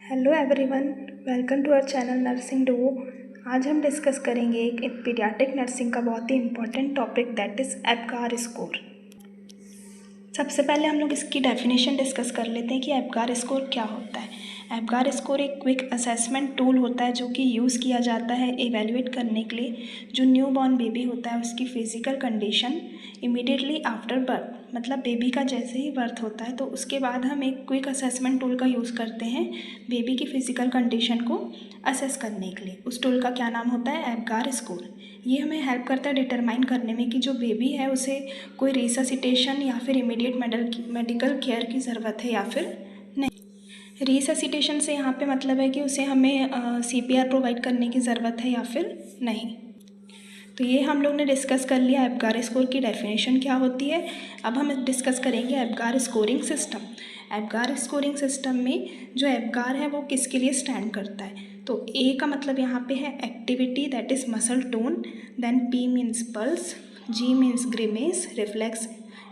Hello everyone, welcome to our channel nursing duo. आज हम discuss करेंगे एक पीडियाट्रिक नर्सिंग का बहुत ही important topic, that is Apgar score. सबसे पहले हम लोग इसकी डेफिनेशन डिस्कस कर लेते हैं कि एप्गार स्कोर क्या होता है। एप्गार स्कोर एक क्विक असेसमेंट टूल होता है जो कि यूज़ किया जाता है इवेल्युएट करने के लिए जो न्यू बॉर्न बेबी होता है उसकी physical condition immediately after birth, मतलब बेबी का जैसे ही बर्थ होता है तो उसके बाद हम एक क्विक असेसमेंट टूल का यूज़ करते हैं बेबी की फ़िज़िकल कंडीशन को असेस करने के लिए। उस टूल का क्या नाम होता है? एप्गार स्कोर। ये हमें हेल्प करता है डिटरमाइन करने में कि जो बेबी है उसे कोई रिससिटेशन या फिर इमीडिएट मेडिकल केयर की ज़रूरत है या फिर नहीं। रिससिटेशन से यहाँ पे मतलब है कि उसे हमें CPR प्रोवाइड करने की ज़रूरत है या फिर नहीं। तो ये हम लोग ने डिस्कस कर लिया एप्गार स्कोर की डेफिनेशन क्या होती है। अब हम डिस्कस करेंगे एप्गार स्कोरिंग सिस्टम। एप्गार स्कोरिंग सिस्टम में जो एप्गार है वो किसके लिए स्टैंड करता है? तो ए का मतलब यहाँ पे है activity, that is muscle tone. Then P means pulse, G means grimace, reflex,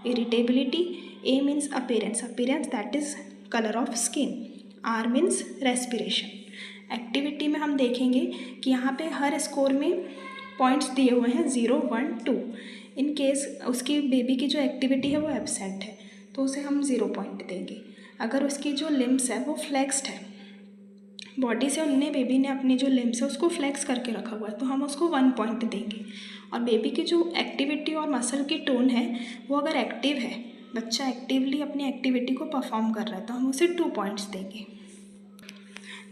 irritability. A means appearance, that is colour of skin. R means respiration. Activity में हम देखेंगे कि यहाँ पे हर स्कोर में पॉइंट्स दिए हुए हैं 0, 1, 2। इन केस उसकी बेबी की जो एक्टिविटी है वो एब्सेंट है तो उसे हम 0 पॉइंट देंगे। अगर उसकी जो लिम्स है वो फ्लेक्स्ड है, बॉडी से बेबी ने अपनी जो लिम्स है उसको फ्लेक्स करके रखा हुआ है तो हम उसको 1 पॉइंट देंगे। और बेबी की जो एक्टिविटी और मसल की टोन है वो अगर एक्टिव है, बच्चा एक्टिवली अपनी एक्टिविटी को परफॉर्म कर रहा है तो हम उसे 2 पॉइंट्स देंगे।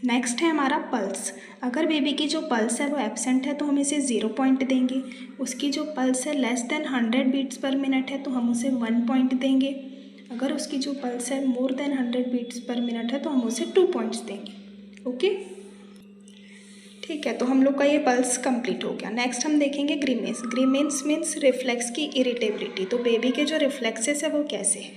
नेक्स्ट है हमारा पल्स। अगर बेबी की जो पल्स है वो एब्सेंट है तो हम इसे 0 पॉइंट देंगे। उसकी जो पल्स है less than 100 beats per minute है तो हम उसे 1 पॉइंट देंगे। अगर उसकी जो पल्स है more than 100 beats per minute है तो हम उसे 2 पॉइंट्स देंगे। ओके, ठीक है, तो हम लोग का ये पल्स कंप्लीट हो गया। नेक्स्ट हम देखेंगे ग्रीमेंस। ग्रीमेंस मीन्स रिफ्लेक्स की इरिटेबिलिटी। तो बेबी के जो रिफ्लेक्सेस है वो कैसे है?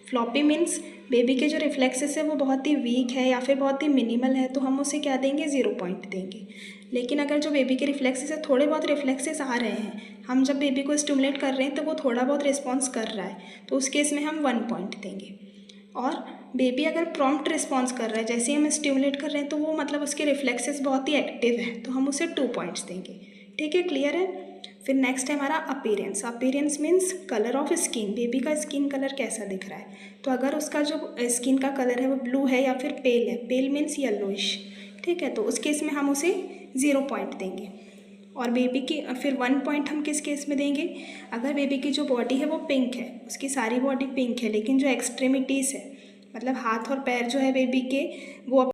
फ्लॉपी मीन्स बेबी के जो रिफ्लेक्सेस है वो बहुत ही वीक है या फिर बहुत ही मिनिमल है तो हम उसे क्या देंगे? 0 पॉइंट देंगे। लेकिन अगर जो बेबी के रिफ्लेक्सेस है, थोड़े बहुत रिफ्लेक्सेस आ रहे हैं, हम जब बेबी को स्टिमुलेट कर रहे हैं तो वो थोड़ा बहुत रिस्पॉन्स कर रहा है तो उस केस में हम 1 पॉइंट देंगे। और बेबी अगर प्रॉम्प्ट रिस्पॉन्स कर रहा है, जैसे ही हम स्टिमुलेट कर रहे हैं तो वो मतलब उसके रिफ्लेक्सेस बहुत ही एक्टिव है तो हम उसे 2 पॉइंट्स देंगे। ठीक है, क्लियर है? फिर नेक्स्ट है हमारा appearance. Appearance means colour of skin. Baby का स्किन कलर कैसा दिख रहा है? तो अगर उसका जो स्किन का कलर है वो ब्लू है या फिर पेल है, पेल मीन्स येलोइश, ठीक है, तो उस केस में हम उसे 0 पॉइंट देंगे। और बेबी की फिर 1 पॉइंट हम किस केस में देंगे? अगर बेबी की जो बॉडी है वो पिंक है, उसकी सारी बॉडी पिंक है लेकिन जो एक्सट्रीमिटीज़ है, मतलब हाथ और पैर जो है बेबी के वो